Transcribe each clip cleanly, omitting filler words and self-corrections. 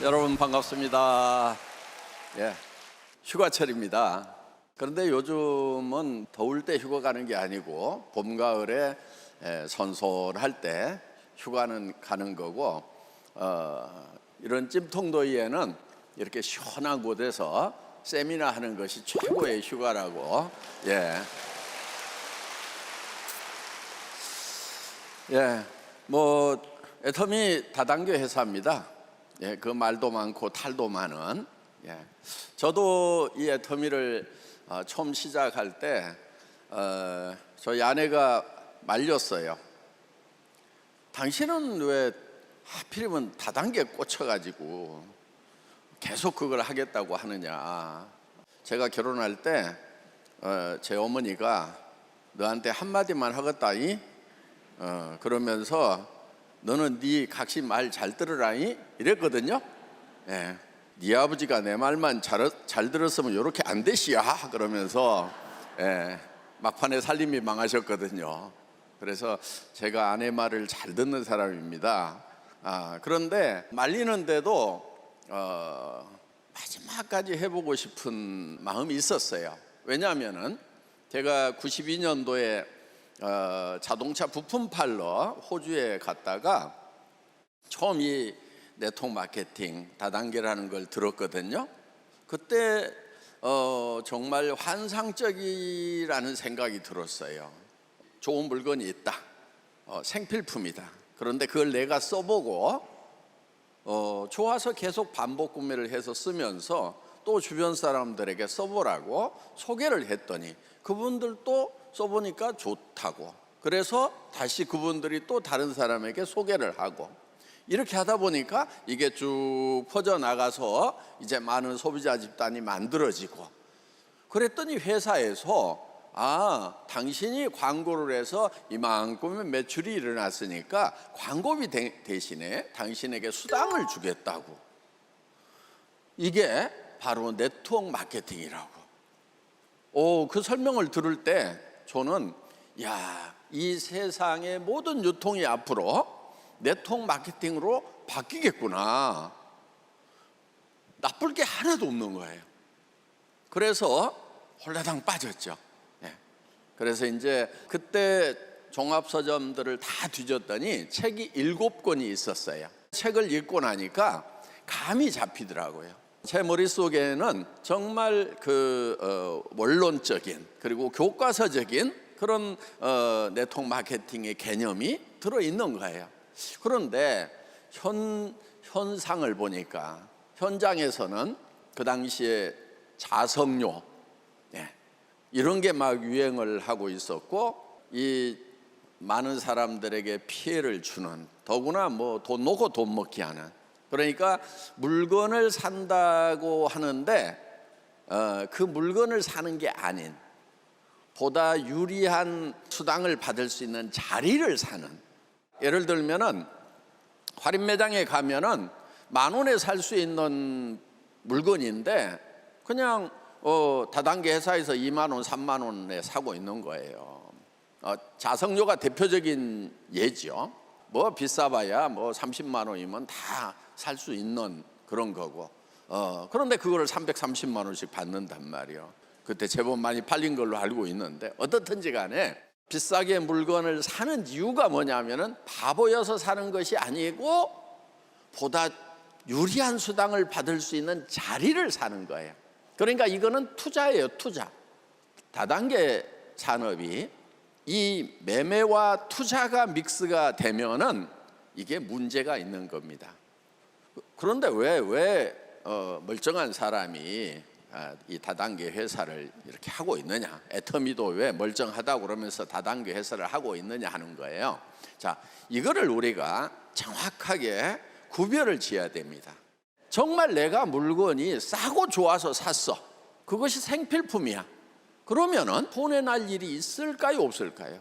여러분 반갑습니다. 휴가철입니다. 그런데 요즘은 더울 때 휴가 가는 게 아니고 봄, 가을에 선선할 때 휴가는 가는 거고, 이런 찜통더위에는 이렇게 시원한 곳에서 세미나 하는 것이 최고의 휴가라고. 뭐 애터미 다단계 회사입니다. 그 말도 많고 탈도 많은. 저도 이 애터미를 처음 시작할 때 저희 아내가 말렸어요. 당신은 왜 하필이면 다단계에 꽂혀가지고 계속 그걸 하겠다고 하느냐. 제가 결혼할 때 제 어머니가 너한테 한마디만 하겠다이, 그러면서 너는 네 각시 말 잘 들으라이 이랬거든요. 네 아버지가 내 말만 잘 들었으면 이렇게 안 되시야 그러면서 막판에 살림이 망하셨거든요. 그래서 제가 아내 말을 잘 듣는 사람입니다. 그런데 말리는데도 마지막까지 해보고 싶은 마음이 있었어요. 왜냐하면은 제가 92년도에 자동차 부품 팔러 호주에 갔다가 처음 이 네트워크 마케팅 다단계라는 걸 들었거든요. 그때 정말 환상적이라는 생각이 들었어요. 좋은 물건이 있다, 생필품이다. 그런데 그걸 내가 써보고 좋아서 계속 반복 구매를 해서 쓰면서 또 주변 사람들에게 써보라고 소개를 했더니 그분들도 써보니까 좋다고, 그래서 다시 그분들이 또 다른 사람에게 소개를 하고, 이렇게 하다 보니까 이게 쭉 퍼져나가서 이제 많은 소비자 집단이 만들어지고, 그랬더니 회사에서 당신이 광고를 해서 이만큼의 매출이 일어났으니까 광고비 대신에 당신에게 수당을 주겠다고. 이게 바로 네트워크 마케팅이라고. 그 설명을 들을 때 저는 이 세상의 모든 유통이 앞으로 네트워크 마케팅으로 바뀌겠구나. 나쁠 게 하나도 없는 거예요. 그래서 홀라당 빠졌죠. 그래서 이제 그때 종합서점들을 다 뒤졌더니 책이 7권이 있었어요. 책을 읽고 나니까 감이 잡히더라고요. 제 머릿속에는 정말 원론적인 그리고 교과서적인 그런 네트워크 마케팅의 개념이 들어있는 거예요. 그런데 현상을 보니까 현장에서는 그 당시에 자석료 이런 게 막 유행을 하고 있었고, 이 많은 사람들에게 피해를 주는, 더구나 뭐 돈 놓고 돈 먹기 하는, 그러니까 물건을 산다고 하는데 그 물건을 사는 게 아닌 보다 유리한 수당을 받을 수 있는 자리를 사는. 예를 들면은 할인 매장에 가면은 10,000원에 살 수 있는 물건인데 그냥 다단계 회사에서 20,000원, 30,000원에 사고 있는 거예요. 자석료가 대표적인 예죠. 뭐 비싸봐야 뭐 30만 원이면 다 살 수 있는 그런 거고, 그런데 그거를 330만 원씩 받는단 말이에요. 그때 제법 많이 팔린 걸로 알고 있는데, 어떻든지 간에 비싸게 물건을 사는 이유가 뭐냐면은 바보여서 사는 것이 아니고 보다 유리한 수당을 받을 수 있는 자리를 사는 거예요. 그러니까 이거는 투자예요, 투자. 다단계 산업이 이 매매와 투자가 믹스가 되면은 이게 문제가 있는 겁니다. 그런데 왜 멀쩡한 사람이 이 다단계 회사를 이렇게 하고 있느냐, 애터미도 왜 멀쩡하다고 그러면서 다단계 회사를 하고 있느냐 하는 거예요. 자, 이거를 우리가 정확하게 구별을 지어야 됩니다. 정말 내가 물건이 싸고 좋아서 샀어, 그것이 생필품이야. 그러면은 손해 날 일이 있을까요, 없을까요?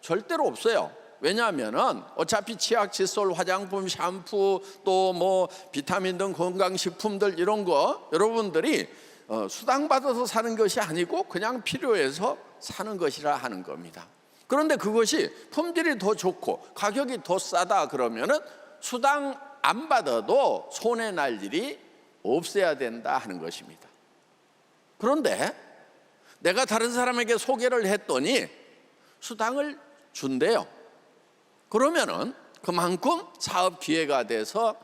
절대로 없어요. 왜냐하면은 어차피 치약, 칫솔, 화장품, 샴푸, 또 뭐 비타민 등 건강식품들 이런 거 여러분들이 수당받아서 사는 것이 아니고 그냥 필요해서 사는 것이라 하는 겁니다. 그런데 그것이 품질이 더 좋고 가격이 더 싸다 그러면은 수당 안 받아도 손해 날 일이 없어야 된다 하는 것입니다. 그런데 내가 다른 사람에게 소개를 했더니 수당을 준대요. 그러면은 그만큼 사업 기회가 돼서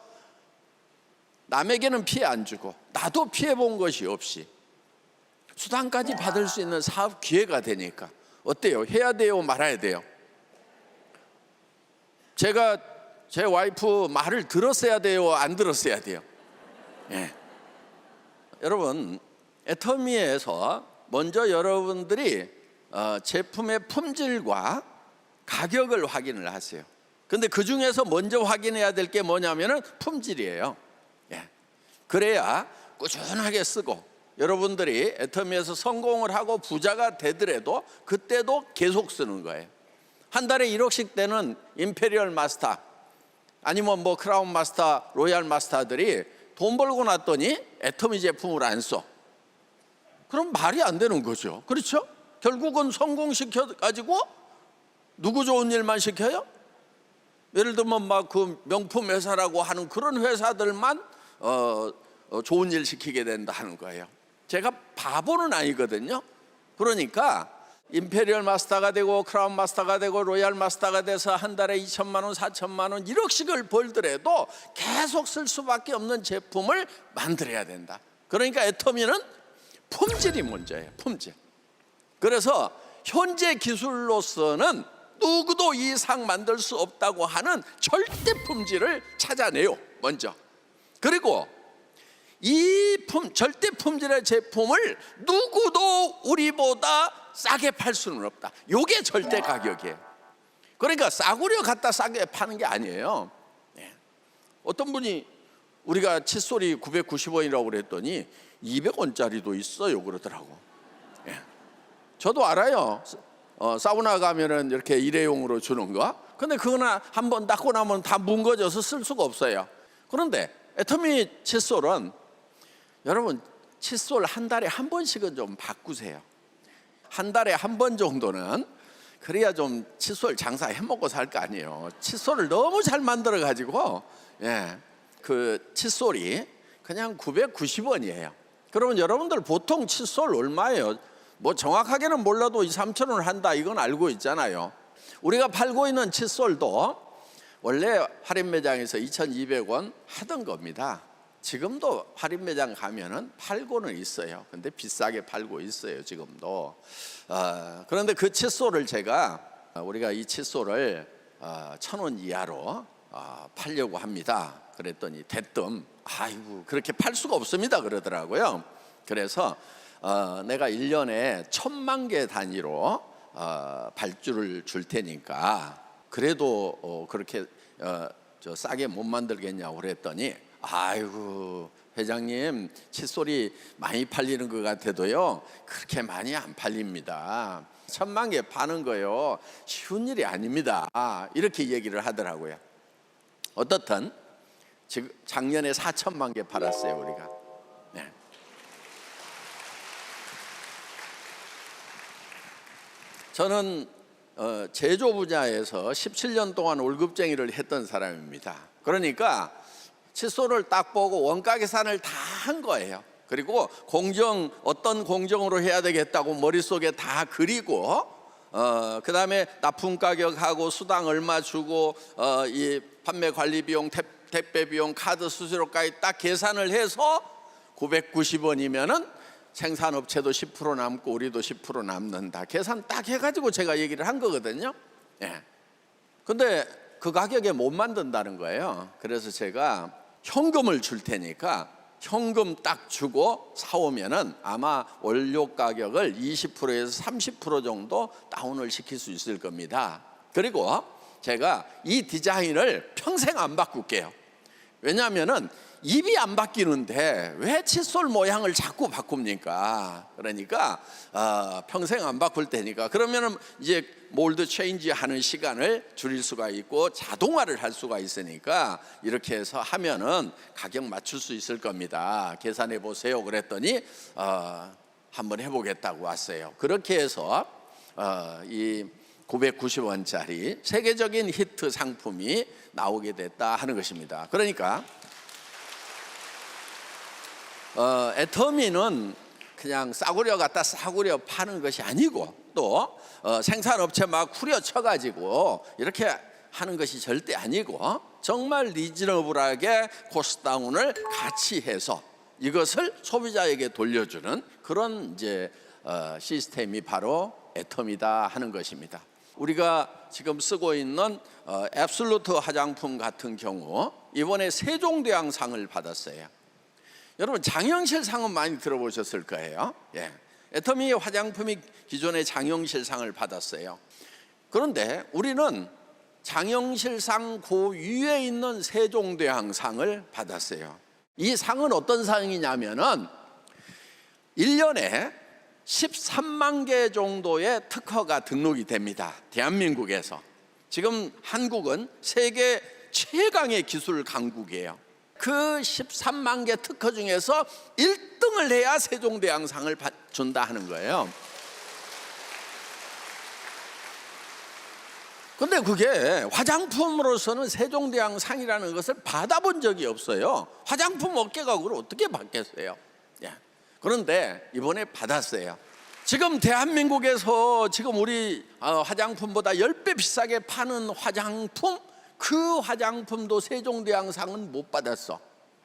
남에게는 피해 안 주고 나도 피해 본 것이 없이 수당까지 받을 수 있는 사업 기회가 되니까 어때요? 해야 돼요? 말아야 돼요? 제가 제 와이프 말을 들었어야 돼요? 안 들었어야 돼요? 예. 여러분, 애터미에서 먼저 여러분들이 제품의 품질과 가격을 확인을 하세요. 근데 그 중에서 먼저 확인해야 될 게 뭐냐면은 품질이에요. 예. 그래야 꾸준하게 쓰고 여러분들이 애터미에서 성공을 하고 부자가 되더라도 그때도 계속 쓰는 거예요. 한 달에 1억씩 되는 임페리얼 마스터 아니면 뭐 크라운 마스터, 로얄 마스터들이 돈 벌고 났더니 애터미 제품을 안 써. 그럼 말이 안 되는 거죠. 그렇죠? 결국은 성공시켜 가지고 누구 좋은 일만 시켜요? 예를 들면 막 그 명품 회사라고 하는 그런 회사들만 좋은 일 시키게 된다 하는 거예요. 제가 바보는 아니거든요. 그러니까 임페리얼 마스터가 되고 크라운 마스터가 되고 로얄 마스터가 돼서 한 달에 2천만 원, 4천만 원 1억씩을 벌더라도 계속 쓸 수밖에 없는 제품을 만들어야 된다. 그러니까 애터미는 품질이 문제예요. 품질. 그래서 현재 기술로서는 누구도 이상 만들 수 없다고 하는 절대 품질을 찾아내요. 먼저. 그리고 이 절대 품질의 제품을 누구도 우리보다 싸게 팔 수는 없다. 이게 절대 가격이에요. 그러니까 싸구려 갖다 싸게 파는 게 아니에요. 어떤 분이 우리가 칫솔이 990원이라고 그랬더니 200원짜리도 있어요 그러더라고. 저도 알아요. 사우나 가면은 이렇게 일회용으로 주는 거. 근데 그거는 한번 닦고 나면 다 뭉거져서 쓸 수가 없어요. 그런데 애터미 칫솔은 여러분 칫솔 한 달에 한 번씩은 좀 바꾸세요. 한 달에 한 번 정도는 그래야 좀 칫솔 장사 해먹고 살 거 아니에요. 칫솔을 너무 잘 만들어 가지고 그 칫솔이 그냥 990원이에요. 그러면 여러분들 보통 칫솔 얼마예요? 뭐 정확하게는 몰라도 2, 3천 원 한다 이건 알고 있잖아요. 우리가 팔고 있는 칫솔도 원래 할인 매장에서 2,200원 하던 겁니다. 지금도 할인 매장 가면은 팔고는 있어요. 근데 비싸게 팔고 있어요 지금도. 그런데 그 칫솔을 우리가 이 칫솔을 1,000원 이하로 팔려고 합니다. 그랬더니 대뜸 아이고 그렇게 팔 수가 없습니다 그러더라고요. 그래서 내가 1년에 1,000만 개 단위로 발주를 줄 테니까 그래도 그렇게 싸게 못 만들겠냐고 그랬더니 아이고 회장님 칫솔이 많이 팔리는 것 같아도요 그렇게 많이 안 팔립니다. 1,000만 개 파는 거요 쉬운 일이 아닙니다. 이렇게 얘기를 하더라고요. 어떻든 지금 작년에 4천만 개 팔았어요 우리가. 저는 제조 분야에서 17년 동안 월급쟁이를 했던 사람입니다. 그러니까 칫솔을 딱 보고 원가 계산을 다 한 거예요. 그리고 어떤 공정으로 해야 되겠다고 머릿속에 다 그리고 그 다음에 납품 가격하고 수당 얼마 주고 이 판매 관리 비용, 택배 비용, 카드 수수료까지 딱 계산을 해서 990원이면은 생산업체도 10% 남고 우리도 10% 남는다. 계산 딱 해가지고 제가 얘기를 한 거거든요. 근데 그 가격에 못 만든다는 거예요. 그래서 제가 현금을 줄 테니까 현금 딱 주고 사오면은 아마 원료 가격을 20%에서 30% 정도 다운을 시킬 수 있을 겁니다. 그리고 제가 이 디자인을 평생 안 바꿀게요. 왜냐하면은 입이 안 바뀌는데 왜 칫솔 모양을 자꾸 바꿉니까? 그러니까 평생 안 바꿀 테니까 그러면은 이제 몰드 체인지 하는 시간을 줄일 수가 있고 자동화를 할 수가 있으니까 이렇게 해서 하면은 가격 맞출 수 있을 겁니다. 계산해 보세요. 그랬더니 한번 해보겠다고 왔어요. 그렇게 해서 이 990원짜리 세계적인 히트 상품이 나오게 됐다 하는 것입니다. 그러니까 애터미는 그냥 싸구려 갖다 싸구려 파는 것이 아니고 또 생산업체 막 후려쳐가지고 이렇게 하는 것이 절대 아니고 정말 리즈너블하게 코스트다운을 같이 해서 이것을 소비자에게 돌려주는 그런 이제 시스템이 바로 애터미다 하는 것입니다. 우리가 지금 쓰고 있는 앱솔루트 화장품 같은 경우 이번에 세종대왕상을 받았어요. 여러분 장영실상은 많이 들어보셨을 거예요. 예. 애터미 화장품이 기존에 장영실상을 받았어요. 그런데 우리는 장영실상 그 위에 있는 세종대왕상을 받았어요. 이 상은 어떤 상이냐면은 1년에 13만 개 정도의 특허가 등록이 됩니다. 대한민국에서. 지금 한국은 세계 최강의 기술 강국이에요. 그 13만 개 특허 중에서 1등을 해야 세종대왕상을 준다 하는 거예요. 근데 그게 화장품으로서는 세종대왕상이라는 것을 받아본 적이 없어요. 화장품 업계가 그걸 어떻게 받겠어요? 예. 그런데 이번에 받았어요. 지금 대한민국에서 지금 우리 화장품보다 10배 비싸게 파는 화장품, 그 화장품도 세종대왕상은 못 받았어.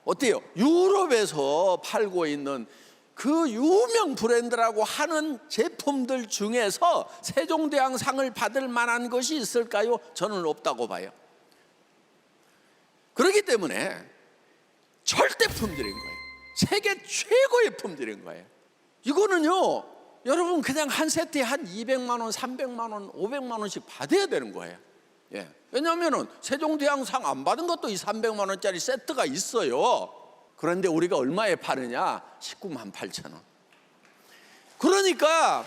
어때요? 유럽에서 팔고 있는 그 유명 브랜드라고 하는 제품들 중에서 세종대왕상을 받을 만한 것이 있을까요? 저는 없다고 봐요. 그렇기 때문에 절대 품질인 거예요. 세계 최고의 품질인 거예요. 이거는요, 여러분 그냥 한 세트에 한 200만 원, 300만 원, 500만 원씩 받아야 되는 거예요. 예. 왜냐하면 세종대왕상 안 받은 것도 이 300만 원짜리 세트가 있어요. 그런데 우리가 얼마에 파느냐? 19만 8천 원. 그러니까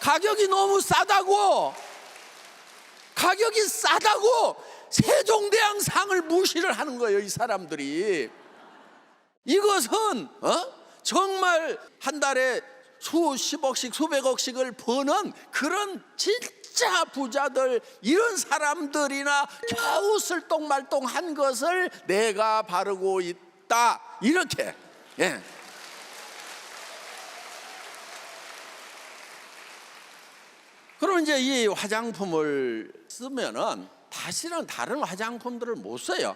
가격이 너무 싸다고, 가격이 싸다고 세종대왕상을 무시를 하는 거예요, 이 사람들이. 이것은 정말 한 달에 수십억씩 수백억씩을 버는 그런 진짜 부자들, 이런 사람들이나 겨우 쓸똥말똥한 것을 내가 바르고 있다, 이렇게. 예. 그럼 이제 이 화장품을 쓰면은 다시는 다른 화장품들을 못 써요.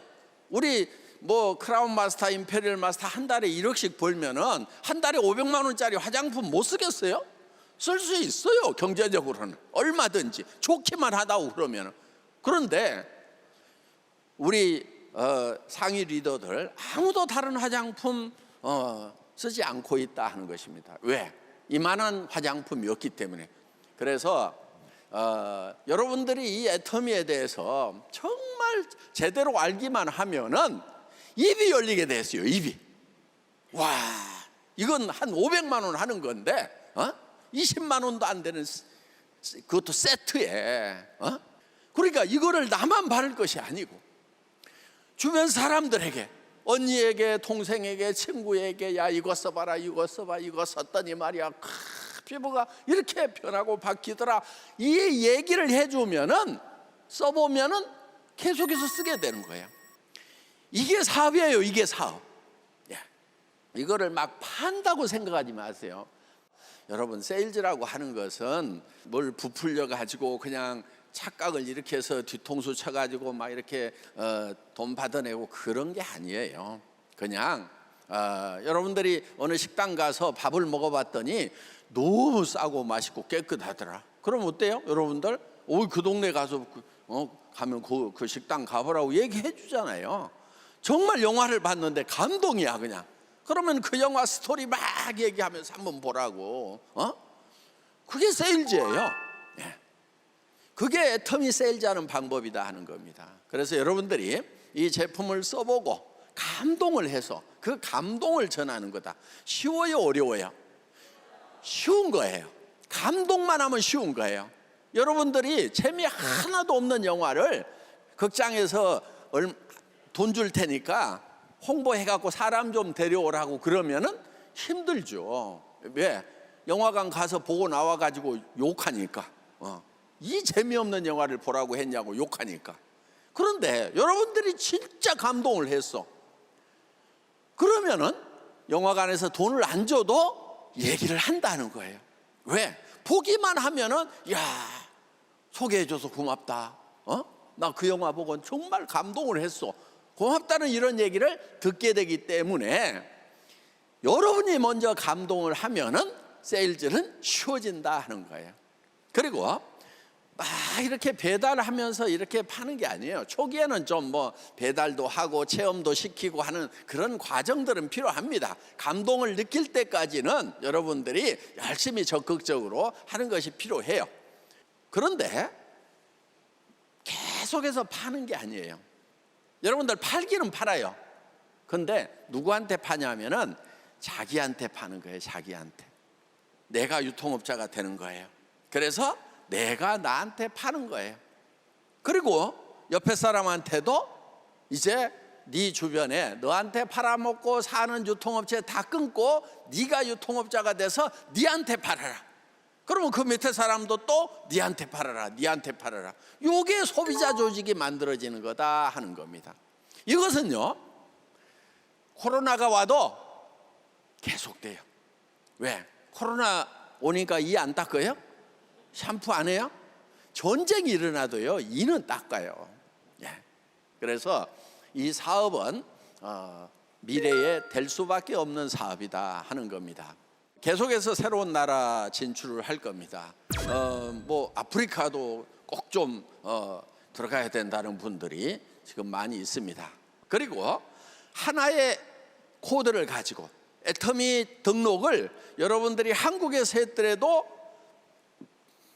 우리 뭐 크라운 마스터, 임페리얼 마스터 한 달에 1억씩 벌면은 한 달에 500만 원짜리 화장품 못 쓰겠어요? 쓸 수 있어요. 경제적으로는 얼마든지 좋기만 하다고 그러면은. 그런데 우리 상위 리더들 아무도 다른 화장품 쓰지 않고 있다 하는 것입니다. 왜? 이만한 화장품이었기 때문에. 그래서 여러분들이 이 애터미에 대해서 정말 제대로 알기만 하면은 입이 열리게 됐어요. 입이. 와, 이건 한 500만 원 하는 건데 20만 원도 안 되는, 그것도 세트에. 그러니까 이거를 나만 바를 것이 아니고 주변 사람들에게, 언니에게, 동생에게, 친구에게, 야 이거 써봐라, 이거 써봐, 이거 썼더니 말이야 피부가 이렇게 변하고 바뀌더라, 이 얘기를 해주면은, 써보면은 계속해서 쓰게 되는 거예요. 이게 사업이에요. 이게 사업. 이거를 막 판다고 생각하지 마세요. 여러분, 세일즈라고 하는 것은 뭘 부풀려 가지고 그냥 착각을 이렇게 해서 뒤통수 쳐가지고 막 이렇게 돈 받아내고 그런 게 아니에요. 그냥 여러분들이 어느 식당 가서 밥을 먹어봤더니 너무 싸고 맛있고 깨끗하더라. 그럼 어때요? 여러분들 그 동네 가서 가면 그 식당 가보라고 얘기해 주잖아요. 정말 영화를 봤는데 감동이야 그냥. 그러면 그 영화 스토리 막 얘기하면서 한번 보라고. 그게 세일즈예요. 그게 애터미 세일즈하는 방법이다 하는 겁니다. 그래서 여러분들이 이 제품을 써보고 감동을 해서 그 감동을 전하는 거다. 쉬워요, 어려워요? 쉬운 거예요. 감동만 하면 쉬운 거예요. 여러분들이 재미 하나도 없는 영화를 극장에서 돈 줄 테니까 홍보해갖고 사람 좀 데려오라고 그러면은 힘들죠. 왜? 영화관 가서 보고 나와가지고 욕하니까. 이 재미없는 영화를 보라고 했냐고 욕하니까. 그런데 여러분들이 진짜 감동을 했어. 그러면은 영화관에서 돈을 안 줘도 얘기를 한다는 거예요. 왜? 보기만 하면은 야, 소개해줘서 고맙다. 나 그 영화 보고 정말 감동을 했어. 고맙다는 이런 얘기를 듣게 되기 때문에 여러분이 먼저 감동을 하면은 세일즈는 쉬워진다 하는 거예요. 그리고 막 이렇게 배달하면서 이렇게 파는 게 아니에요. 초기에는 좀 뭐 배달도 하고 체험도 시키고 하는 그런 과정들은 필요합니다. 감동을 느낄 때까지는 여러분들이 열심히 적극적으로 하는 것이 필요해요. 그런데 계속해서 파는 게 아니에요. 여러분들 팔기는 팔아요. 근데 누구한테 파냐면은 자기한테 파는 거예요. 자기한테. 내가 유통업자가 되는 거예요. 그래서 내가 나한테 파는 거예요. 그리고 옆에 사람한테도 이제 네 주변에 너한테 팔아먹고 사는 유통업체 다 끊고 네가 유통업자가 돼서 네한테 팔아라. 그러면 그 밑에 사람도 또 네한테 팔아라, 네한테 팔아라. 이게 소비자 조직이 만들어지는 거다 하는 겁니다. 이것은요, 코로나가 와도 계속돼요. 왜? 코로나 오니까 이 안 닦아요? 샴푸 안 해요? 전쟁이 일어나도요, 이는 닦아요. 예. 그래서 이 사업은 미래에 될 수밖에 없는 사업이다 하는 겁니다. 계속해서 새로운 나라 진출을 할 겁니다. 뭐 아프리카도 꼭 좀 들어가야 된다는 분들이 지금 많이 있습니다. 그리고 하나의 코드를 가지고 애터미 등록을 여러분들이 한국에서 했더라도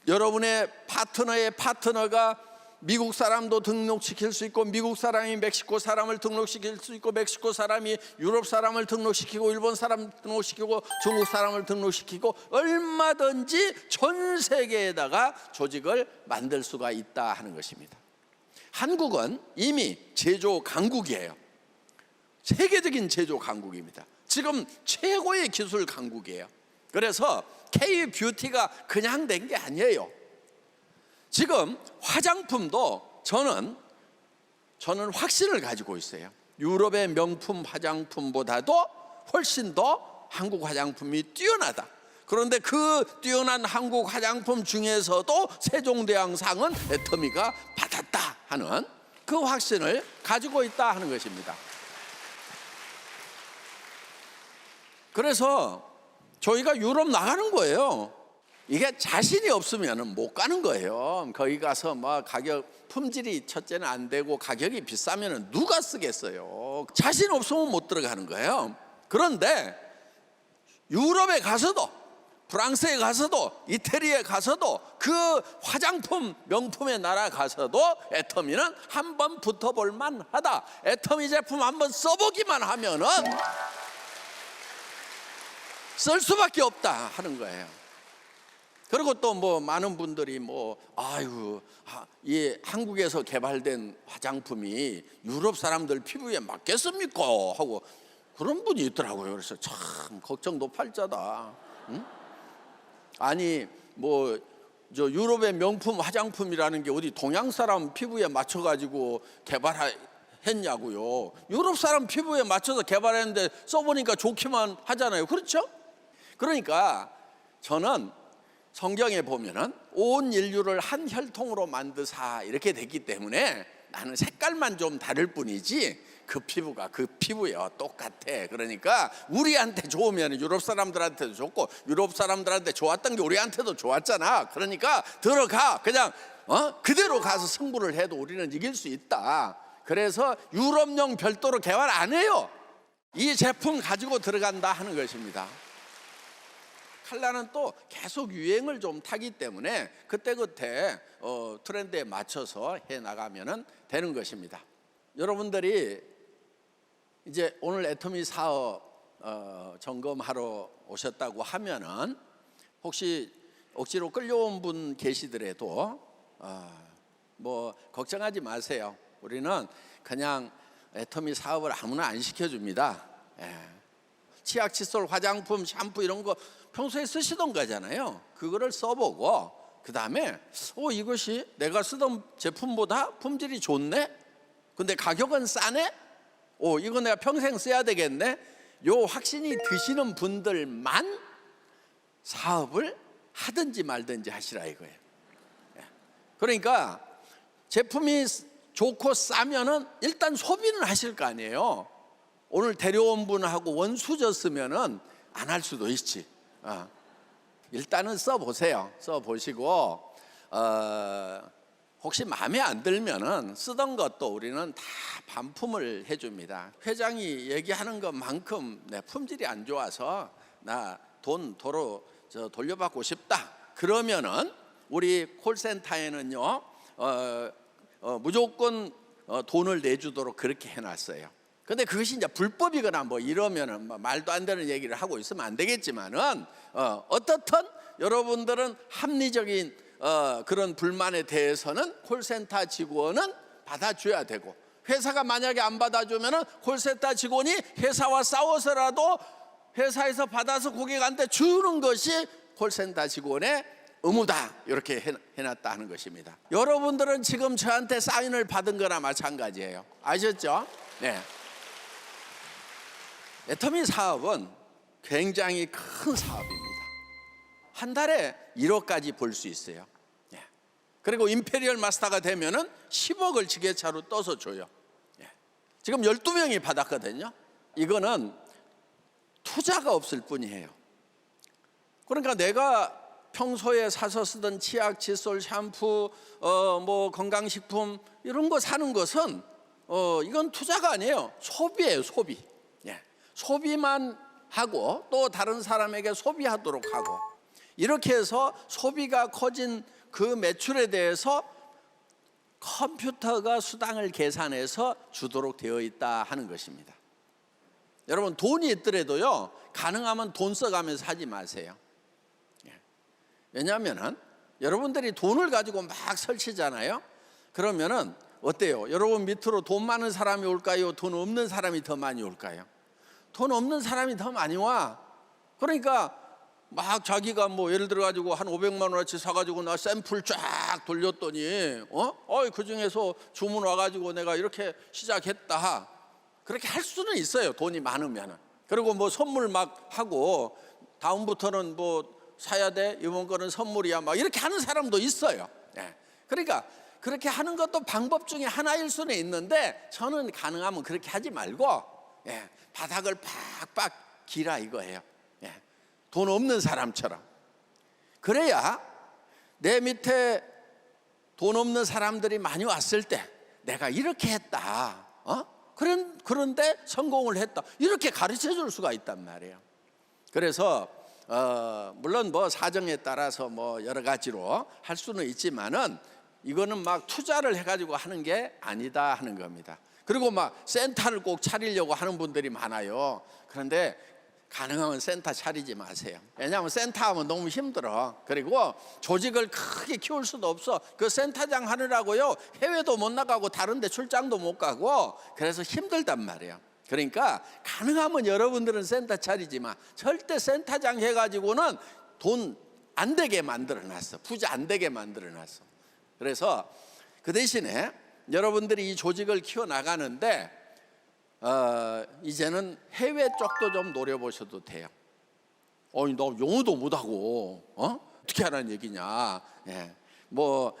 여러분의 파트너의 파트너가 미국 사람도 등록시킬 수 있고, 미국 사람이 멕시코 사람을 등록시킬 수 있고, 멕시코 사람이 유럽 사람을 등록시키고, 일본 사람 등록시키고, 중국 사람을 등록시키고, 얼마든지 전 세계에다가 조직을 만들 수가 있다 하는 것입니다. 한국은 이미 제조 강국이에요. 세계적인 제조 강국입니다. 지금 최고의 기술 강국이에요. 그래서 K-뷰티가 그냥 된 게 아니에요. 지금 화장품도 저는 확신을 가지고 있어요. 유럽의 명품 화장품보다도 훨씬 더 한국 화장품이 뛰어나다. 그런데 그 뛰어난 한국 화장품 중에서도 세종대왕상은 애터미가 받았다 하는 그 확신을 가지고 있다 하는 것입니다. 그래서 저희가 유럽 나가는 거예요. 이게 자신이 없으면 못 가는 거예요. 거기 가서 막 가격, 품질이 첫째는 안 되고 가격이 비싸면 누가 쓰겠어요. 자신 없으면 못 들어가는 거예요. 그런데 유럽에 가서도, 프랑스에 가서도, 이태리에 가서도, 그 화장품 명품의 나라 가서도 애터미는 한번 붙어볼 만하다. 애터미 제품 한번 써보기만 하면은 쓸 수밖에 없다 하는 거예요. 그리고 또 뭐 많은 분들이 이 한국에서 개발된 화장품이 유럽 사람들 피부에 맞겠습니까? 하고 그런 분이 있더라고요. 그래서 참 걱정도 팔자다. 응? 아니 저 유럽의 명품 화장품이라는 게 어디 동양 사람 피부에 맞춰가지고 개발했냐고요. 유럽 사람 피부에 맞춰서 개발했는데 써보니까 좋기만 하잖아요. 그렇죠? 그러니까 저는 성경에 보면은 온 인류를 한 혈통으로 만드사 이렇게 됐기 때문에 나는 색깔만 좀 다를 뿐이지 그 피부가 그 피부예요. 똑같아. 그러니까 우리한테 좋으면 유럽 사람들한테도 좋고, 유럽 사람들한테 좋았던 게 우리한테도 좋았잖아. 그러니까 들어가. 그냥 그대로 가서 승부를 해도 우리는 이길 수 있다. 그래서 유럽용 별도로 개발 안 해요. 이 제품 가지고 들어간다 하는 것입니다. 칼라는 또 계속 유행을 좀 타기 때문에 그때그때 트렌드에 맞춰서 해 나가면 되는 것입니다. 여러분들이 이제 오늘 애터미 사업 점검하러 오셨다고 하면은 혹시 억지로 끌려온 분 계시더라도 뭐 걱정하지 마세요. 우리는 그냥 애터미 사업을 아무나 안 시켜줍니다. 치약, 칫솔, 화장품, 샴푸 이런 거 평소에 쓰시던 거잖아요. 그거를 써보고 그 다음에 이것이 내가 쓰던 제품보다 품질이 좋네? 근데 가격은 싸네? 이거 내가 평생 써야 되겠네? 요 확신이 드시는 분들만 사업을 하든지 말든지 하시라 이거예요. 그러니까 제품이 좋고 싸면은 일단 소비는 하실 거 아니에요. 오늘 데려온 분하고 원수졌으면은 안 할 수도 있지. 일단은 써보세요. 써보시고 혹시 마음에 안 들면은 쓰던 것도 우리는 다 반품을 해줍니다. 회장이 얘기하는 것만큼 내 품질이 안 좋아서 나 돈 도로 돌려받고 싶다. 그러면은 우리 콜센터에는요 무조건 돈을 내주도록 그렇게 해놨어요. 근데 그것이 이제 불법이거나 뭐 이러면은 말도 안 되는 얘기를 하고 있으면 안 되겠지만은 어떻든 여러분들은 합리적인 그런 불만에 대해서는 콜센터 직원은 받아줘야 되고, 회사가 만약에 안 받아주면은 콜센터 직원이 회사와 싸워서라도 회사에서 받아서 고객한테 주는 것이 콜센터 직원의 의무다, 이렇게 해놨다 하는 것입니다. 여러분들은 지금 저한테 사인을 받은 거나 마찬가지예요. 아셨죠? 네. 애터미 사업은 굉장히 큰 사업입니다. 한 달에 1억까지 벌 수 있어요. 네. 그리고 임페리얼 마스터가 되면은 10억을 지게차로 떠서 줘요. 네. 지금 12명이 받았거든요. 이거는 투자가 없을 뿐이에요. 그러니까 내가 평소에 사서 쓰던 치약, 칫솔, 샴푸, 뭐 건강식품 이런 거 사는 것은 이건 투자가 아니에요. 소비예요, 소비. 예. 소비만 하고 또 다른 사람에게 소비하도록 하고, 이렇게 해서 소비가 커진 그 매출에 대해서 컴퓨터가 수당을 계산해서 주도록 되어 있다 하는 것입니다. 여러분, 돈이 있더라도요, 가능하면 돈 써가면서 하지 마세요. 왜냐하면 여러분들이 돈을 가지고 막 설치잖아요. 그러면은 어때요? 여러분 밑으로 돈 많은 사람이 올까요? 돈 없는 사람이 더 많이 올까요? 돈 없는 사람이 더 많이 와. 그러니까 막 자기가 뭐 예를 들어 가지고 한 500만 원어치 사가지고 나 샘플 쫙 돌렸더니 그 중에서 주문 와가지고 내가 이렇게 시작했다. 그렇게 할 수는 있어요, 돈이 많으면은. 그리고 뭐 선물 막 하고 다음부터는 뭐 사야 돼, 이번 거는 선물이야, 막 이렇게 하는 사람도 있어요. 예. 그러니까 그렇게 하는 것도 방법 중에 하나일 수는 있는데, 저는 가능하면 그렇게 하지 말고 바닥을 팍팍 기라 이거예요. 돈 없는 사람처럼. 그래야 내 밑에 돈 없는 사람들이 많이 왔을 때 내가 이렇게 했다, 그런데 성공을 했다, 이렇게 가르쳐 줄 수가 있단 말이에요. 그래서 물론 뭐 사정에 따라서 뭐 여러 가지로 할 수는 있지만은 이거는 막 투자를 해가지고 하는 게 아니다 하는 겁니다. 그리고 막 센터를 꼭 차리려고 하는 분들이 많아요. 그런데 가능하면 센터 차리지 마세요. 왜냐하면 센터 하면 너무 힘들어. 그리고 조직을 크게 키울 수도 없어. 그 센터장 하느라고요, 해외도 못 나가고 다른 데 출장도 못 가고, 그래서 힘들단 말이에요. 그러니까 가능하면 여러분들은 센터 차리지 마. 절대 센터장 해가지고는 돈 안 되게 만들어놨어. 부자 안 되게 만들어놨어. 그래서 그 대신에 여러분들이 이 조직을 키워나가는데 이제는 해외 쪽도 좀 노려보셔도 돼요. 너 영어도 못하고 어떻게 하라는 얘기냐. 뭐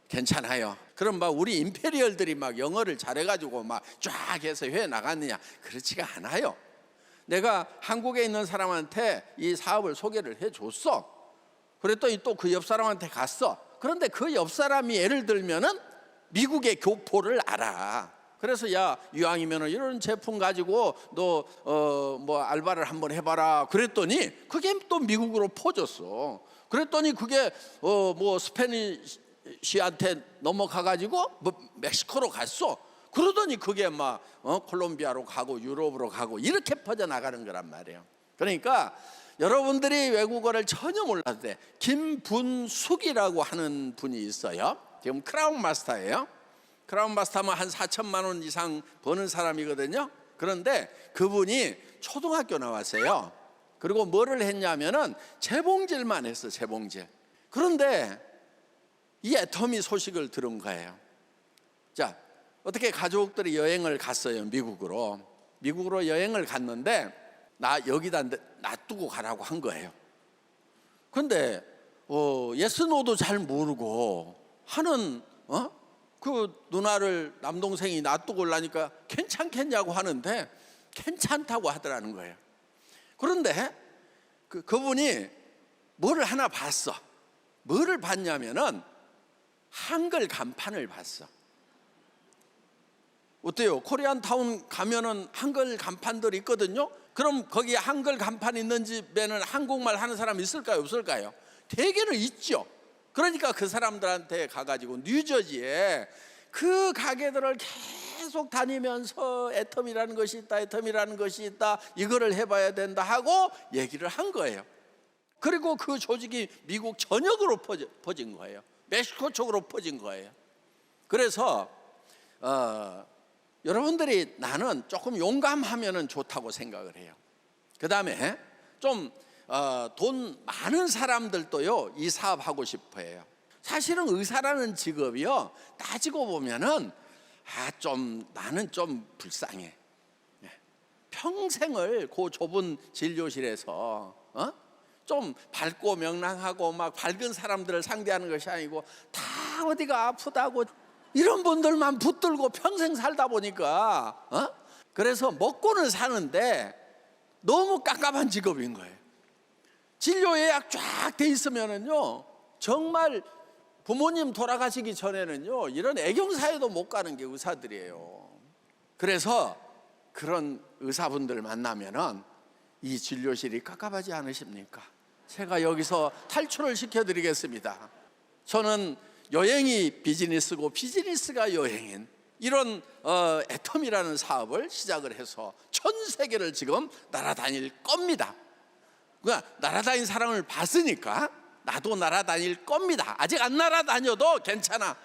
괜찮아요. 그럼 막 우리 임페리얼들이 막 영어를 잘해가지고 막 쫙 해서 해외 나갔느냐? 그렇지가 않아요. 내가 한국에 있는 사람한테 이 사업을 소개를 해줬어. 그랬더니 또 그 옆 사람한테 갔어. 그런데 그 옆 사람이 예를 들면은 미국의 교포를 알아. 그래서 야, 이왕이면은 이런 제품 가지고 너 뭐 알바를 한번 해봐라. 그랬더니 그게 또 미국으로 퍼졌어. 그랬더니 그게 뭐 스페니쉬한테 넘어가가지고 뭐 멕시코로 갔어. 그러더니 그게 막 콜롬비아로 가고 유럽으로 가고 이렇게 퍼져나가는 거란 말이에요. 그러니까 여러분들이 외국어를 전혀 몰라도 돼. 김분숙이라고 하는 분이 있어요. 지금 크라운 마스터예요. 크라운 마스터면 한 4천만 원 이상 버는 사람이거든요. 그런데 그분이 초등학교 나왔어요. 그리고 뭐를 했냐면은 재봉질만 했어, 재봉질. 그런데 이 애터미 소식을 들은 거예요. 자, 어떻게 가족들이 여행을 갔어요. 미국으로 여행을 갔는데 나 여기다 놔두고 가라고 한 거예요. 근데 예스노도 잘 모르고 하는 그 누나를 남동생이 놔두고 오려니까 괜찮겠냐고 하는데 괜찮다고 하더라는 거예요. 그런데 그분이 뭐를 하나 봤어. 뭐를 봤냐면은 한글 간판을 봤어. 어때요? 코리안타운 가면은 한글 간판들이 있거든요. 그럼 거기에 한글 간판 있는 집에는 한국말 하는 사람 있을까요? 없을까요? 대개는 있죠. 그러니까 그 사람들한테 가가지고 뉴저지에 그 가게들을 계속 다니면서 애텀이라는 것이 있다, 애텀이라는 것이 있다, 이거를 해봐야 된다 하고 얘기를 한 거예요. 그리고 그 조직이 미국 전역으로 퍼진 거예요. 멕시코 쪽으로 퍼진 거예요. 그래서 여러분들이 나는 조금 용감하면 좋다고 생각을 해요. 그 다음에 좀 돈 많은 사람들도요 이 사업 하고 싶어 해요. 사실은 의사라는 직업이요 따지고 보면은 나는 좀 불쌍해. 평생을 그 좁은 진료실에서 좀 밝고 명랑하고 막 밝은 사람들을 상대하는 것이 아니고 다 어디가 아프다고 이런 분들만 붙들고 평생 살다 보니까 그래서 먹고는 사는데 너무 깝깝한 직업인 거예요. 진료 예약 쫙 돼 있으면은요 정말 부모님 돌아가시기 전에는요 이런 애경사에도 못 가는 게 의사들이에요. 그래서 그런 의사분들 만나면은 이 진료실이 깝깝하지 않으십니까? 제가 여기서 탈출을 시켜드리겠습니다. 저는 여행이 비즈니스고 비즈니스가 여행인 이런 애텀이라는 사업을 시작을 해서 전 세계를 지금 날아다닐 겁니다. 그러니까 날아다닌 사람을 봤으니까 나도 날아다닐 겁니다. 아직 안 날아다녀도 괜찮아.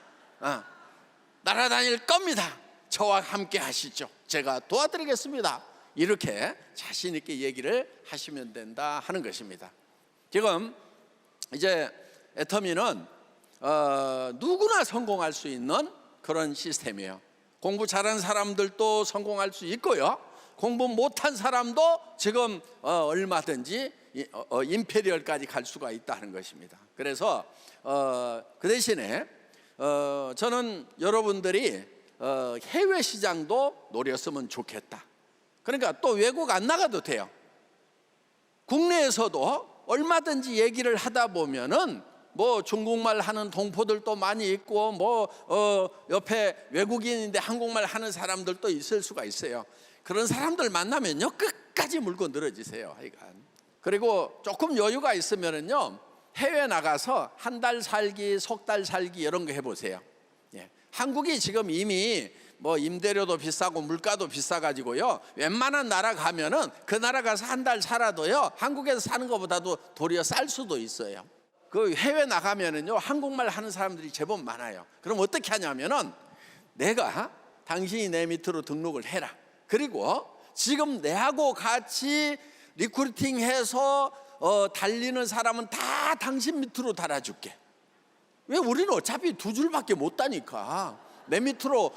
날아다닐 겁니다. 저와 함께 하시죠. 제가 도와드리겠습니다. 이렇게 자신 있게 얘기를 하시면 된다 하는 것입니다. 지금 이제 애터미는 누구나 성공할 수 있는 그런 시스템이에요. 공부 잘하는 사람들도 성공할 수 있고요, 공부 못한 사람도 지금 얼마든지 임페리얼까지 갈 수가 있다는 것입니다. 그래서 그 대신에 저는 여러분들이 해외 시장도 노렸으면 좋겠다. 그러니까 또 외국 안 나가도 돼요. 국내에서도 얼마든지 얘기를 하다 보면은 뭐 중국말 하는 동포들도 많이 있고 옆에 외국인인데 한국말 하는 사람들도 있을 수가 있어요. 그런 사람들 만나면요 끝까지 물고 늘어지세요. 하여간. 그리고 조금 여유가 있으면은요 해외 나가서 한 달 살기, 석 달 살기 이런 거 해보세요. 한국이 지금 이미 뭐 임대료도 비싸고 물가도 비싸가지고요 웬만한 나라 가면은 그 나라 가서 한 달 살아도요 한국에서 사는 것보다도 도리어 쌀 수도 있어요. 그 해외 나가면은요 한국말 하는 사람들이 제법 많아요. 그럼 어떻게 하냐면은 내가 당신이 내 밑으로 등록을 해라. 그리고 지금 내하고 같이 리크루팅해서 달리는 사람은 다 당신 밑으로 달아줄게. 왜? 우리는 어차피 두 줄밖에 못 다니까. 내 밑으로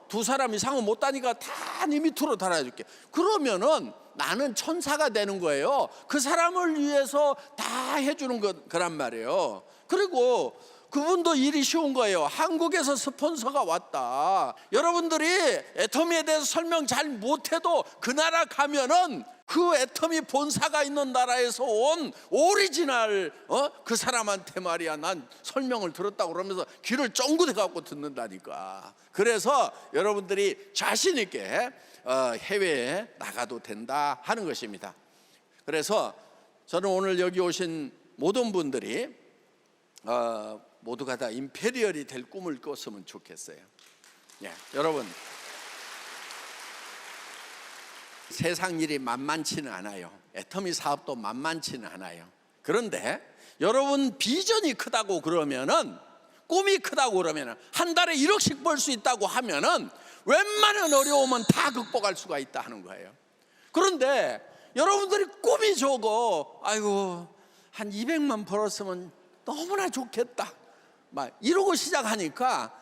두 사람 이상은 못 다니까 다 네 밑으로 달아줄게. 그러면은 나는 천사가 되는 거예요. 그 사람을 위해서 다 해주는 거란 말이에요. 그리고 그분도 일이 쉬운 거예요. 한국에서 스폰서가 왔다. 여러분들이 애터미에 대해서 설명 잘 못해도 그 나라 가면은 그 애터미 본사가 있는 나라에서 온 오리지널 그 사람한테 말이야 난 설명을 들었다고 그러면서 귀를 쫑긋해 갖고 듣는다니까. 그래서 여러분들이 자신 있게 해외에 나가도 된다 하는 것입니다. 그래서 저는 오늘 여기 오신 모든 분들이 모두가 다 임페리얼이 될 꿈을 꿨으면 좋겠어요. 여러분 세상 일이 만만치는 않아요. 애터미 사업도 만만치는 않아요. 그런데 여러분 비전이 크다고 그러면은, 꿈이 크다고 그러면은, 한 달에 1억씩 벌 수 있다고 하면은 웬만한 어려움은 다 극복할 수가 있다 하는 거예요. 그런데 여러분들이 꿈이 적어. 아이고 한 200만 벌었으면 너무나 좋겠다. 막 이러고 시작하니까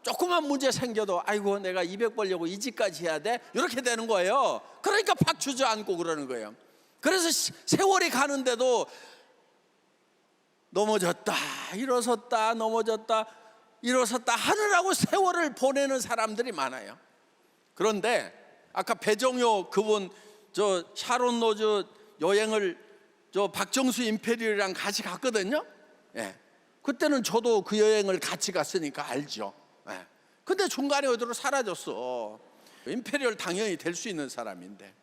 조그만 문제 생겨도 아이고 내가 200 벌려고 이 집까지 해야 돼? 이렇게 되는 거예요. 그러니까 박 주저앉고 그러는 거예요. 그래서 세월이 가는데도 넘어졌다 일어섰다 넘어졌다 일어섰다 하느라고 세월을 보내는 사람들이 많아요. 그런데 아까 배정효 그분 저 샤론 로즈 여행을 저 박정수 임페리얼이랑 같이 갔거든요. 예. 그때는 저도 그 여행을 같이 갔으니까 알죠. 예. 근데 중간에 어디로 사라졌어. 임페리얼 당연히 될 수 있는 사람인데.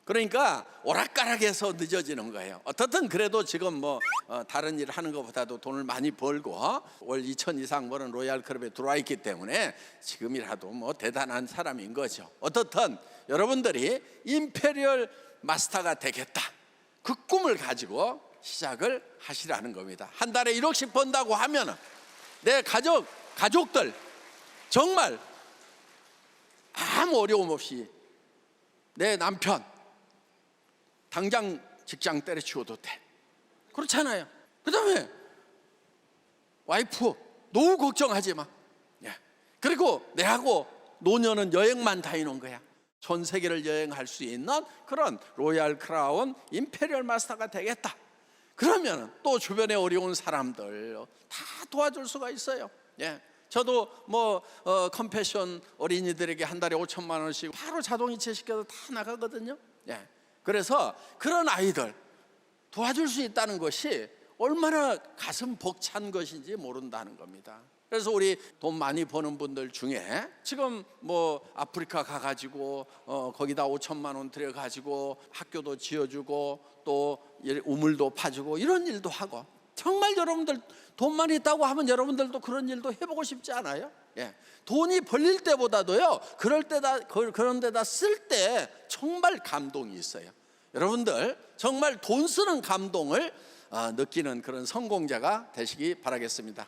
그러니까 오락가락해서 늦어지는 거예요. 어떻든 그래도 지금 뭐 다른 일 하는 것보다도 돈을 많이 벌고 월 2천 이상 버는 로얄 클럽에 들어와 있기 때문에 지금이라도 뭐 대단한 사람인 거죠. 어떻든 여러분들이 임페리얼 마스터가 되겠다, 그 꿈을 가지고 시작을 하시라는 겁니다. 한 달에 1억씩 번다고 하면 내 가족들 정말 아무 어려움 없이 내 남편 당장 직장 때려치워도 돼. 그렇잖아요. 그 다음에 와이프 노후 걱정하지 마. 그리고 내하고 노년은 여행만 다니는 거야. 전 세계를 여행할 수 있는 그런 로얄 크라운 임페리얼 마스터가 되겠다. 그러면 또 주변에 어려운 사람들 다 도와줄 수가 있어요. 저도 뭐 컴패션 어린이들에게 한 달에 5천만 원씩 바로 자동이체 시켜서 다 나가거든요. 그래서 그런 아이들 도와줄 수 있다는 것이 얼마나 가슴 벅찬 것인지 모른다는 겁니다. 그래서 우리 돈 많이 버는 분들 중에 지금 뭐 아프리카 가가지고 거기다 5천만 원 들여가지고 학교도 지어주고 또 우물도 파주고 이런 일도 하고, 정말 여러분들 돈만 있다고 하면 여러분들도 그런 일도 해보고 싶지 않아요? 돈이 벌릴 때보다도요 그런 데다 쓸 때 정말 감동이 있어요. 여러분들 정말 돈 쓰는 감동을 느끼는 그런 성공자가 되시기 바라겠습니다.